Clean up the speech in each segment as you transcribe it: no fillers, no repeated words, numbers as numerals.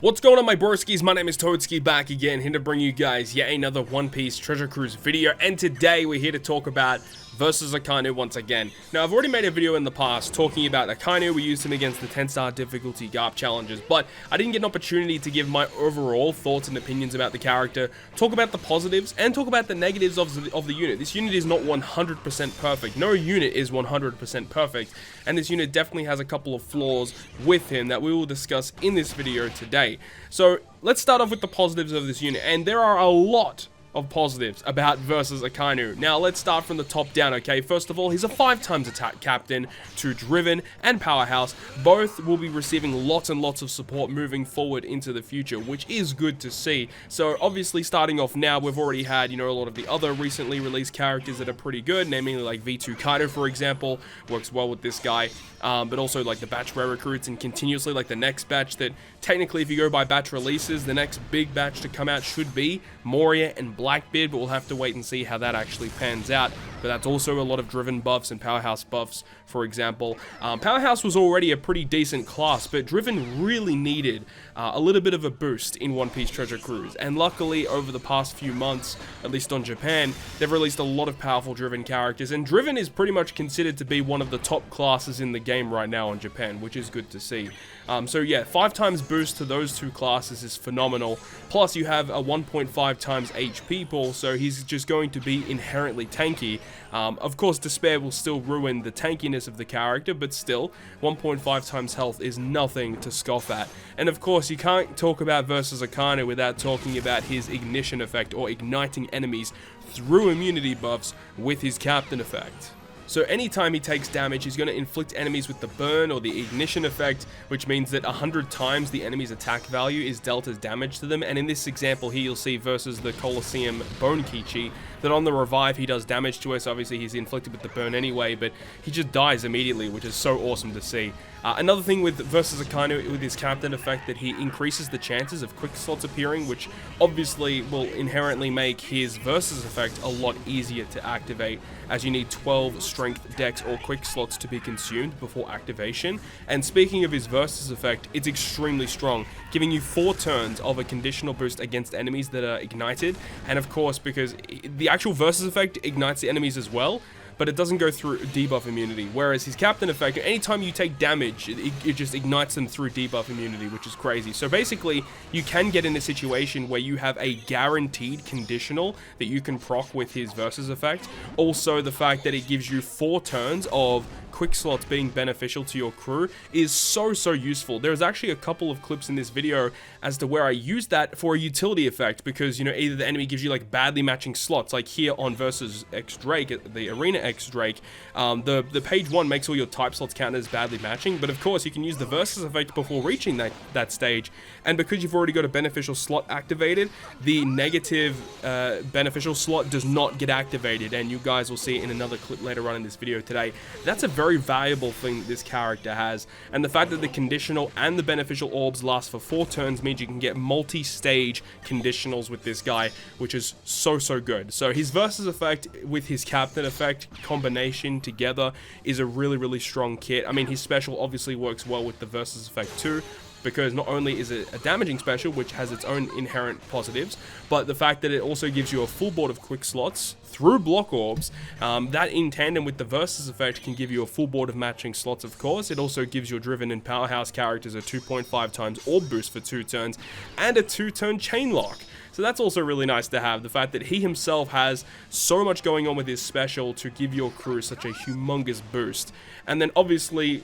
What's going on, my broskiis? My name is Toadskii, back again, here to bring you guys yet another One Piece Treasure Cruise video, and today we're here to talk about versus Akainu once again. Now, I've already made a video in the past talking about Akainu. We used him against the 10-star difficulty GARP challenges, but I didn't get an opportunity to give my overall thoughts and opinions about the character, talk about the positives, and talk about the negatives of the unit. This unit is not 100% perfect. No unit is 100% perfect, and this unit definitely has a couple of flaws with him that we will discuss in this video today. So, let's start off with the positives of this unit, and there are a lot of positives about versus Akainu. Now, let's start from the top down, okay? First of all, he's a 5x attack captain to Driven and Powerhouse. Both will be receiving lots and lots of support moving forward into the future, which is good to see. So, obviously, starting off now, we've already had, a lot of the other recently released characters that are pretty good, namely like V2 Kaido, for example, works well with this guy. But also like the batch rare recruits and continuously like the next batch that technically, if you go by batch releases, the next big batch to come out should be Moria and Blackbeard, but we'll have to wait and see how that actually pans out. But that's also a lot of Driven buffs and Powerhouse buffs, for example. Powerhouse was already a pretty decent class, but Driven really needed a little bit of a boost in One Piece Treasure Cruise. And luckily, over the past few months, at least on Japan, they've released a lot of powerful Driven characters. And Driven is pretty much considered to be one of the top classes in the game right now in Japan, which is good to see. So yeah, 5x boost to those two classes is phenomenal. Plus, you have a 1.5x HP pool, so he's just going to be inherently tanky. Of course, Despair will still ruin the tankiness of the character, but still, 1.5x health is nothing to scoff at. And of course, you can't talk about versus Akainu without talking about his ignition effect, or igniting enemies through immunity buffs with his captain effect. So anytime he takes damage, he's going to inflict enemies with the burn or the ignition effect, which means that 100 times the enemy's attack value is dealt as damage to them. And in this example here, you'll see versus the Colosseum Bone Kichi, that on the revive he does damage to us. Obviously he's inflicted with the burn anyway, but he just dies immediately, which is so awesome to see. Another thing with versus Akainu with his captain effect, that he increases the chances of quick slots appearing, which obviously will inherently make his versus effect a lot easier to activate, as you need 12 strength, dex, or quick slots to be consumed before activation. And speaking of his versus effect, it's extremely strong, giving you 4 turns of a conditional boost against enemies that are ignited. And of course, because the actual versus effect ignites the enemies as well, but it doesn't go through debuff immunity, whereas his captain effect, anytime you take damage, it just ignites them through debuff immunity, which is crazy. So basically, you can get in a situation where you have a guaranteed conditional that you can proc with his versus effect. Also, the fact that it gives you 4 turns of quick slots being beneficial to your crew is so useful. There's actually a couple of clips in this video as to where I used that for a utility effect, because either the enemy gives you like badly matching slots, like here on versus X Drake, the Arena X Drake, the page 1 makes all your type slots count as badly matching, but of course you can use the versus effect before reaching that stage, and because you've already got a beneficial slot activated, the negative beneficial slot does not get activated, and you guys will see it in another clip later on in this video today. That's a very valuable thing that this character has, and the fact that the conditional and the beneficial orbs last for 4 turns means you can get multi-stage conditionals with this guy, which is so good. So his versus effect with his captain effect combination together is a really strong kit. I mean, his special obviously works well with the versus effect too, because not only is it a damaging special, which has its own inherent positives, but the fact that it also gives you a full board of quick slots through block orbs, that in tandem with the versus effect can give you a full board of matching slots, of course. It also gives your Driven and Powerhouse characters a 2.5x orb boost for 2 turns, and a 2-turn chain lock. So that's also really nice to have, the fact that he himself has so much going on with his special to give your crew such a humongous boost. And then obviously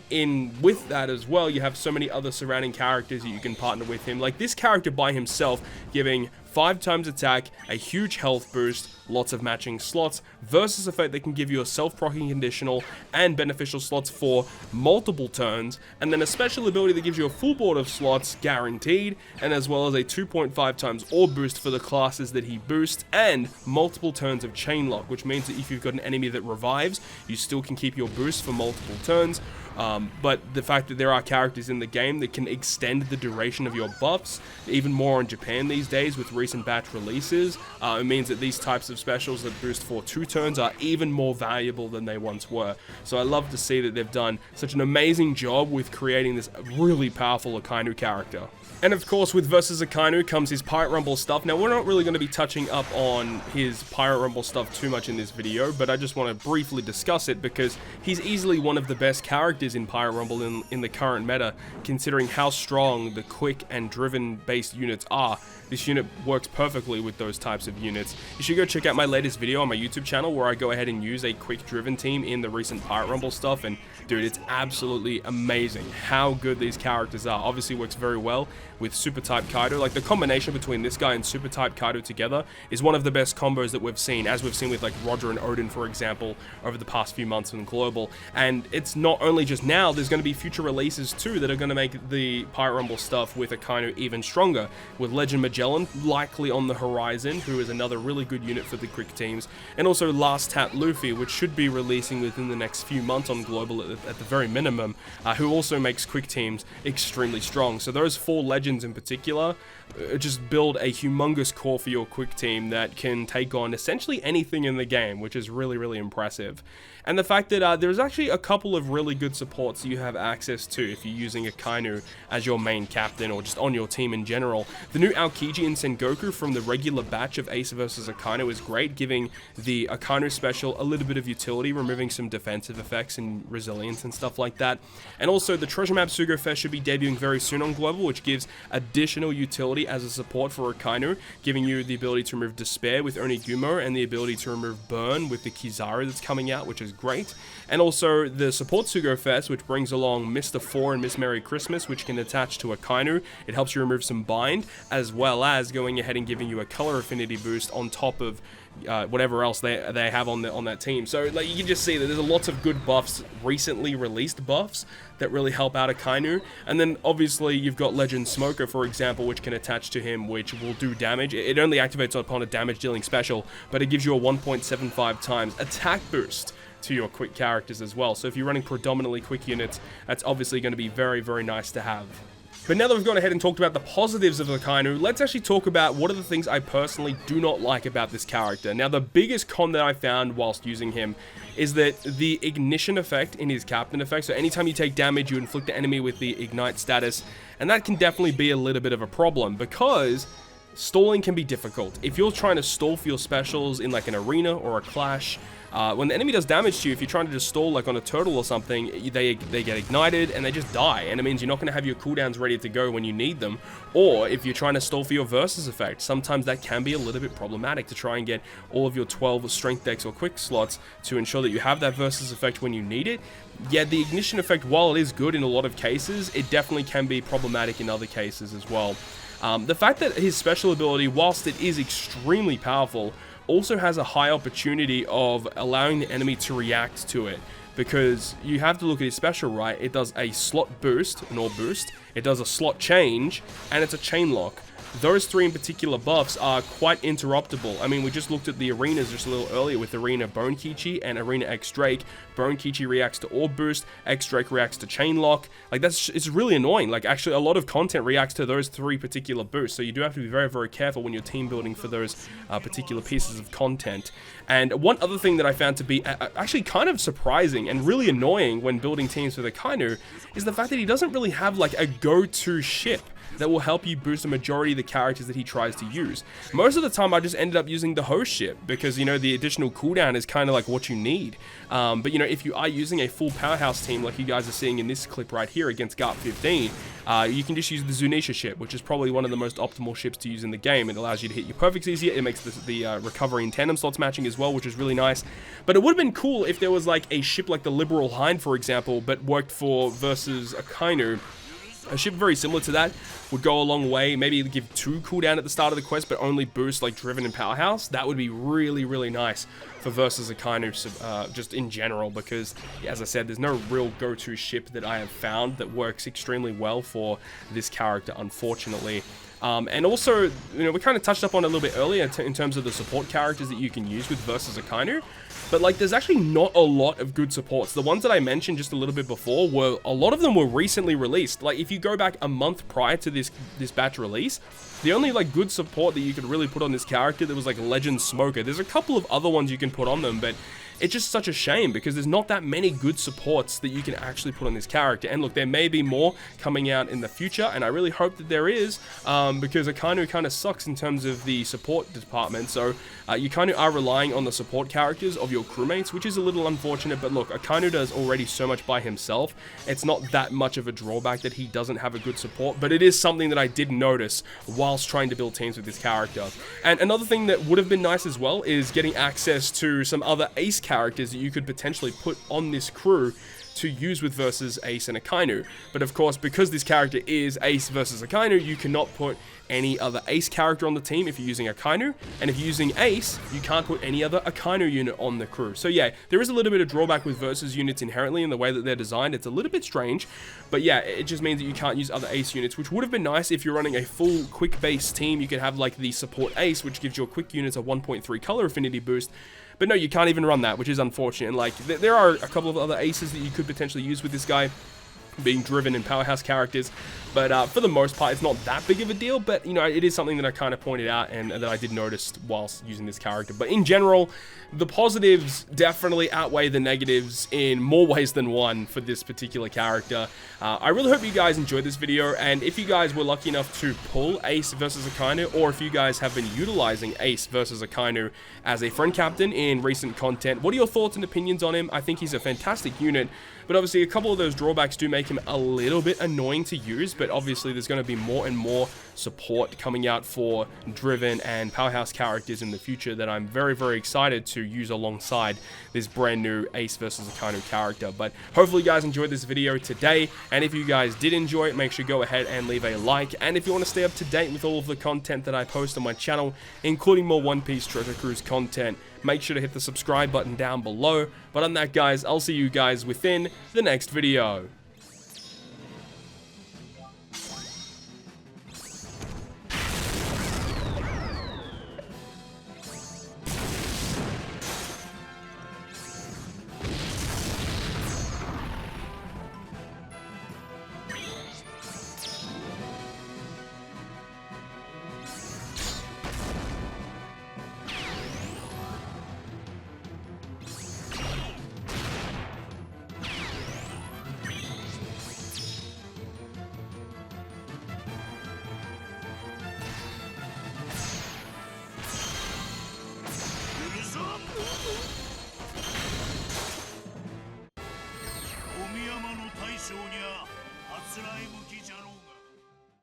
with that as well, you have so many other surrounding characters that you can partner with him, like this character by himself giving 5x attack, a huge health boost, lots of matching slots, versus effect that can give you a self-proccing conditional and beneficial slots for multiple turns, and then a special ability that gives you a full board of slots guaranteed, and as well as a 2.5x orb boost for the classes that he boosts, and multiple turns of chain lock, which means that if you've got an enemy that revives, you still can keep your boost for multiple turns. But the fact that there are characters in the game that can extend the duration of your buffs, even more in Japan these days with recent batch releases, it means that these types of specials that boost for 2 turns are even more valuable than they once were. So I love to see that they've done such an amazing job with creating this really powerful Akainu character. And of course, with Versus Akainu comes his Pirate Rumble stuff. Now, we're not really going to be touching up on his Pirate Rumble stuff too much in this video, but I just want to briefly discuss it because he's easily one of the best characters in Pirate Rumble in the current meta, considering how strong the quick and driven based units are. This unit works perfectly with those types of units. You should go check out my latest video on my YouTube channel where I go ahead and use a quick driven team in the recent Pirate Rumble stuff, and dude, it's absolutely amazing how good these characters are. Obviously works very well with Super Type Kaido. Like, the combination between this guy and Super Type Kaido together is one of the best combos that we've seen, as we've seen with like Roger and Odin, for example, over the past few months in Global. And it's not only just now, there's going to be future releases too that are going to make the Pirate Rumble stuff with Akainu even stronger, with Legend Magellan likely on the horizon, who is another really good unit for the quick teams, and also Last Tap Luffy, which should be releasing within the next few months on Global at the very minimum, who also makes quick teams extremely strong. So those 4 legends in particular just build a humongous core for your quick team that can take on essentially anything in the game, which is really, really impressive. And the fact that there's actually a couple of really good supports you have access to if you're using Akainu as your main captain or just on your team in general. The new Aokiji and Sengoku from the regular batch of Ace vs Akainu is great, giving the Akainu special a little bit of utility, removing some defensive effects and resilience and stuff like that. And also the Treasure Map Sugo Fest should be debuting very soon on Global, which gives additional utility as a support for Akainu, giving you the ability to remove Despair with Onigumo and the ability to remove Burn with the Kizaru that's coming out, which is great. And also the support Sugo Fest, which brings along Mr. 4 and Miss Merry Christmas, which can attach to Akainu. It helps you remove some bind, as well as going ahead and giving you a color affinity boost on top of whatever else they have on that team. So like, you can just see that there's lots of good buffs, recently released buffs, that really help out Akainu. And then obviously you've got Legend Smoker, for example, which can attach to him, which will do damage. It only activates upon a damage dealing special, but it gives you a 1.75 times attack boost to your quick characters as well. So if you're running predominantly quick units, that's obviously going to be very, very nice to have. But now that we've gone ahead and talked about the positives of Akainu, let's actually talk about what are the things I personally do not like about this character. Now, the biggest con that I found whilst using him is that the ignition effect in his captain effect, so anytime you take damage, you inflict the enemy with the ignite status, and that can definitely be a little bit of a problem because stalling can be difficult. If you're trying to stall for your specials in like an arena or a clash, when the enemy does damage to you, if you're trying to just stall like on a turtle or something, they get ignited and they just die, and it means you're not going to have your cooldowns ready to go when you need them. Or if you're trying to stall for your versus effect, sometimes that can be a little bit problematic to try and get all of your 12 strength decks or quick slots to ensure that you have that versus effect when you need it. Yeah, the ignition effect, while it is good in a lot of cases, it definitely can be problematic in other cases as well. The fact that his special ability, whilst it is extremely powerful, also has a high opportunity of allowing the enemy to react to it, because you have to look at his special, right? It does a slot boost, an orb boost, it does a slot change, and it's a chain lock. Those 3 in particular buffs are quite interruptible. I mean, we just looked at the arenas just a little earlier with Arena Bone Kichi and Arena X Drake. Bone Kichi reacts to Orb Boost, X Drake reacts to Chain Lock. Like, it's really annoying. Like, actually, a lot of content reacts to those 3 particular boosts, so you do have to be very, very careful when you're team building for those particular pieces of content. And one other thing that I found to be actually kind of surprising and really annoying when building teams with Akainu is the fact that he doesn't really have, like, a go-to ship that will help you boost a majority of the characters that he tries to use. Most of the time, I just ended up using the host ship because, you know, the additional cooldown is kind of like what you need. But, you know, if you are using a full powerhouse team like you guys are seeing in this clip right here against GARP 15, you can just use the Zunisha ship, which is probably one of the most optimal ships to use in the game. It allows you to hit your perfects easier. It makes the recovery and tandem slots matching as well, which is really nice. But it would have been cool if there was like a ship like the Liberal Hind, for example, but worked for versus Akainu. A ship very similar to that would go a long way. Maybe give 2 cooldown at the start of the quest, but only boost like Driven and Powerhouse. That would be really, really nice for versus Akainu, just in general, because, yeah, as I said, there's no real go-to ship that I have found that works extremely well for this character, unfortunately. And also, you know, we kind of touched up on it a little bit earlier in terms of the support characters that you can use with versus Akainu. but like there's actually not a lot of good supports. The ones that I mentioned just a little bit before were, a lot of them were recently released. Like if you go back a month prior to this batch release, the only like good support that you could really put on this character, that was like Legend Smoker. There's a couple of other ones you can put on them, but it's just such a shame because there's not that many good supports that you can actually put on this character. And look, there may be more coming out in the future, and I really hope that there is, because Akainu kind of sucks in terms of the support department. So you kind of are relying on the support characters of your crewmates, which is a little unfortunate. But look, Akainu does already so much by himself. It's not that much of a drawback that he doesn't have a good support, but it is something that I did notice whilst trying to build teams with this character. And another thing that would have been nice as well is getting access to some other ace characters that you could potentially put on this crew to use with versus Ace and Akainu. But of course, because this character is Ace versus Akainu, you cannot put any other Ace character on the team if you're using Akainu, and if you're using Ace, you can't put any other Akainu unit on the crew. So yeah, there is a little bit of drawback with versus units inherently in the way that they're designed. It's a little bit strange, but yeah, it just means that you can't use other Ace units, which would have been nice if you're running a full quick base team. You could have like the support Ace, which gives your quick units a 1.3 color affinity boost. But no, you can't even run that, which is unfortunate. And like, there are a couple of other aces that you could potentially use with this guy, being driven and powerhouse characters, but for the most part, it's not that big of a deal. But you know, it is something that I kind of pointed out and that I did notice whilst using this character. But in general, the positives definitely outweigh the negatives in more ways than one for this particular character. I really hope you guys enjoyed this video, and if you guys were lucky enough to pull Ace versus Akainu, or if you guys have been utilizing Ace versus Akainu as a friend captain in recent content, what are your thoughts and opinions on him? I think he's a fantastic unit, but obviously a couple of those drawbacks do make him a little bit annoying to use. But obviously there's going to be more and more support coming out for driven and powerhouse characters in the future that I'm very, very excited to use alongside this brand new Ace versus Akainu character. But hopefully you guys enjoyed this video today, and if you guys did enjoy it, make sure you go ahead and leave a like. And if you want to stay up to date with all of the content that I post on my channel, including more One Piece Treasure Cruise content, make sure to hit the subscribe button down below. But on that, guys, I'll see you guys within the next video.